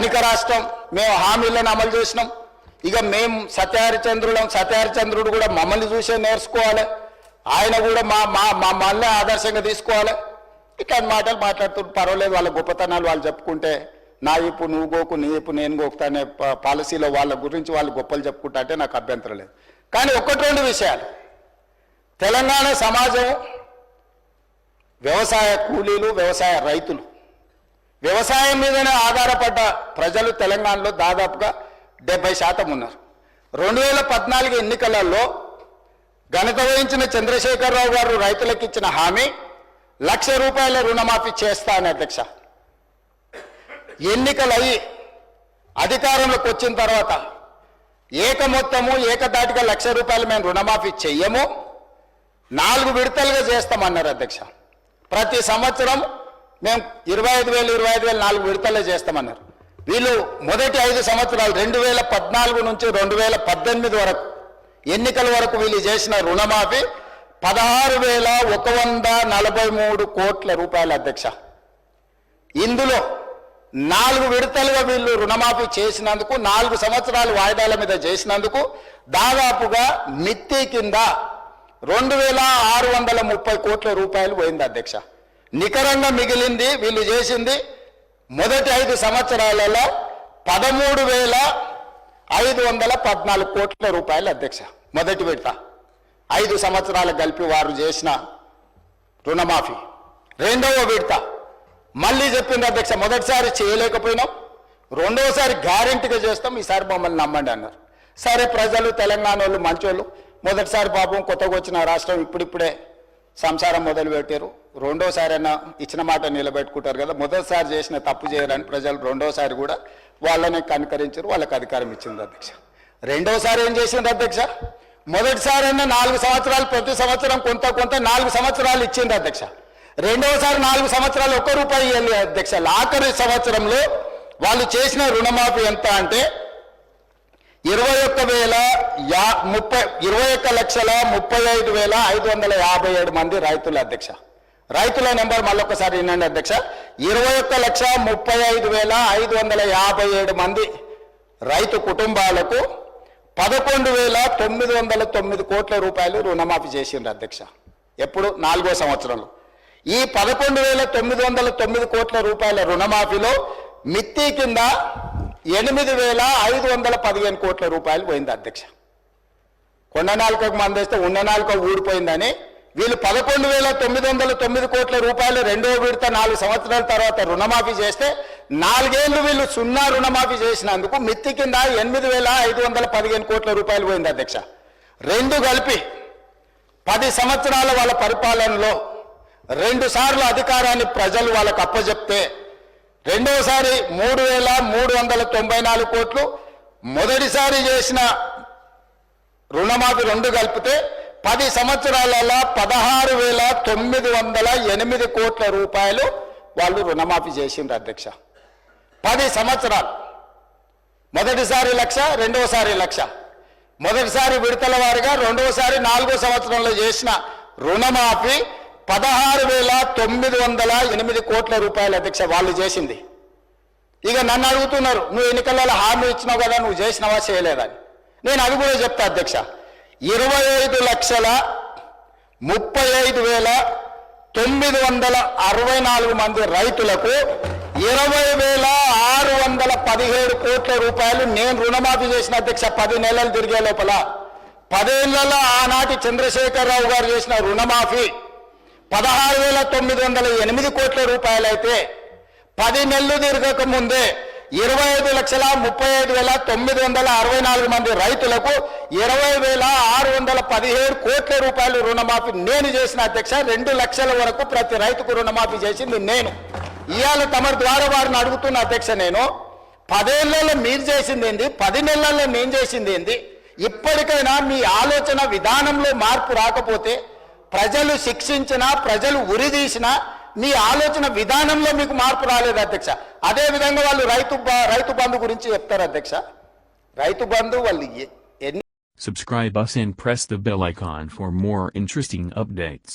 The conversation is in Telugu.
ధనిక రాష్ట్రం, మేము హామీలను అమలు చేసినాం. ఇక మేము సత్యహరిచంద్రుడు కూడా మమ్మల్ని చూసే నేర్చుకోవాలి, ఆయన కూడా మళ్ళీ ఆదర్శంగా తీసుకోవాలి. ఇట్లాంటి మాటలు మాట్లాడుతుంటే పర్వాలేదు, వాళ్ళ గొప్పతనాలు వాళ్ళు చెప్పుకుంటే, నా ఇప్పు నువ్వు గోకు, నీ ఇప్పు నేను గోకుతా అనే పాలసీలో వాళ్ళ గురించి వాళ్ళు గొప్పలు చెప్పుకుంటా అంటే నాకు అభ్యంతరం లేదు. కానీ ఒకటి రెండు విషయాలు, తెలంగాణ సమాజం వ్యవసాయ కూలీలు, వ్యవసాయ రైతులు, వ్యవసాయం మీదనే ఆధారపడ్డ ప్రజలు తెలంగాణలో దాదాపుగా 70% ఉన్నారు. 2014 ఎన్నికలలో ఘనత వహించిన చంద్రశేఖరరావు గారు రైతులకు ఇచ్చిన హామీ ₹1,00,000 రుణమాఫీ చేస్తా అని అధ్యక్ష. ఎన్నికలయ్యి అధికారంలోకి వచ్చిన తర్వాత ఏకదాటిగా ₹1,00,000 మేము రుణమాఫీ చెయ్యము, 4 విడతలుగా చేస్తామన్నారు అధ్యక్ష. ప్రతి సంవత్సరం మేము 25,000 4 విడతలే చేస్తామన్నారు. వీళ్ళు మొదటి 5 సంవత్సరాలు 2014 నుంచి 2018 వరకు ఎన్నికల వరకు వీళ్ళు చేసిన రుణమాఫీ ₹16,143 కోట్ల అధ్యక్ష. ఇందులో 4 విడతలుగా వీళ్ళు రుణమాఫీ చేసినందుకు, 4 సంవత్సరాలు వాయిదాల మీద చేసినందుకు దాదాపుగా మిత్తి కింద ₹2,630 కోట్ల పోయింది అధ్యక్ష. నికరంగా మిగిలింది వీళ్ళు చేసింది మొదటి 5 సంవత్సరాలలో ₹13,514 కోట్ల అధ్యక్ష. మొదటి విడత 5 సంవత్సరాలు కలిపి వారు చేసిన రుణమాఫీ. రెండవ విడత మళ్ళీ చెప్పింది అధ్యక్ష, మొదటిసారి చేయలేకపోయినాం, రెండవసారి గ్యారెంటీగా చేస్తాం, ఈసారి మమ్మల్ని నమ్మండి అన్నారు. సరే, ప్రజలు తెలంగాణ వాళ్ళు మంచోళ్ళు, మొదటిసారి పాపం కొత్తగా వచ్చిన రాష్ట్రం ఇప్పుడిప్పుడే సంసారం మొదలు పెట్టారు, రెండోసారైనా ఇచ్చిన మాట నిలబెట్టుకుంటారు కదా, మొదటిసారి చేసిన తప్పు చేయరని ప్రజలు రెండోసారి కూడా వాళ్ళని కనుకరించారు, వాళ్ళకి అధికారం ఇచ్చింది అధ్యక్ష. రెండోసారి ఏం చేసింది అధ్యక్ష, మొదటిసారైనా 4 సంవత్సరాలు ప్రతి సంవత్సరం కొంత 4 సంవత్సరాలు ఇచ్చింది అధ్యక్ష. రెండవసారి 4 సంవత్సరాలు ₹1 ఇవ్వాలి అధ్యక్ష. ఆఖరి సంవత్సరంలో వాళ్ళు చేసిన రుణమాఫీ ఎంత అంటే 21,35,557 మంది రైతులు అధ్యక్ష. రైతుల నెంబర్ మళ్ళొకసారి వినండి అధ్యక్ష, 21,35,557 మంది రైతు కుటుంబాలకు ₹11,909 కోట్ల రుణమాఫీ చేసిండ్రు అధ్యక్ష. ఎప్పుడు? 4వ సంవత్సరంలో. ఈ ₹11,909 కోట్ల రుణమాఫీలో మిత్తి కింద ₹8,515 కోట్ల పోయింది అధ్యక్ష. కొండ నాలుకకు మందేస్తే ఉన్న నాలుక ఊడిపోయిందని వీళ్ళు ₹11,909 కోట్ల రెండో విడత 4 సంవత్సరాల తర్వాత రుణమాఫీ చేస్తే 4 ఏళ్ళు వీళ్ళు 0 రుణమాఫీ చేసినందుకు మిత్తి కింద ₹8,515 కోట్ల పోయింది అధ్యక్ష. రెండు కలిపి 10 సంవత్సరాల వాళ్ళ పరిపాలనలో 2 సార్లు అధికారాన్ని ప్రజలు వాళ్ళకు అప్పచెప్తే రెండోసారి 3,394 కోట్లు, మొదటిసారి చేసిన రుణమాఫీ 2 కలిపితే 10 సంవత్సరాలలో 16,908 కోట్ల వాళ్ళు రుణమాఫీ చేసిండ్రు అధ్యక్ష. 10 సంవత్సరాలు, మొదటిసారి 1,00,000, రెండోసారి 1,00,000, మొదటిసారి విడతల వారిగా, రెండోసారి 4వ సంవత్సరంలో చేసిన రుణమాఫీ 16,908 కోట్ల అధ్యక్ష వాళ్ళు చేసింది. ఇక నన్ను అడుగుతున్నారు, నువ్వు ఎన్నికలలో హామీ ఇచ్చినావు కదా, నువ్వు చేసినావా చేయలేదని. నేను అది కూడా చెప్తా అధ్యక్ష. 25,35,964 మంది రైతులకు 20,617 కోట్ల నేను రుణమాఫీ చేసిన అధ్యక్ష. 10 నెలలు తిరిగే లోపల 10 ఏళ్లలో ఆనాటి చంద్రశేఖరరావు గారు చేసిన రుణమాఫీ 16,908 కోట్ల అయితే 10 నెలలు తిరగక ముందే 25,35,964 మంది రైతులకు 20,617 కోట్ల రుణమాఫీ నేను చేసిన అధ్యక్ష. 2 లక్షల వరకు ప్రతి రైతుకు రుణమాఫీ చేసింది నేను. ఇవాళ తమరి ద్వారా వారిని అడుగుతున్న అధ్యక్ష, నేను 10 ఏళ్లలో మీరు చేసింది ఏంది, 10 నెలల్లో నేను చేసింది ఏంది? ఇప్పటికైనా మీ ఆలోచన విధానంలో మార్పు రాకపోతే, ప్రజలు శిక్షించినా, ప్రజలు ఉరిదీసినా మీ ఆలోచన విధానంలో మీకు మార్పు రాలేదు అధ్యక్ష. అదే విధంగా వాళ్ళు రైతు బంధు గురించి చెప్తారు అధ్యక్ష. రైతు బంధు వాళ్ళు Subscribe us and press the bell icon for more interesting updates.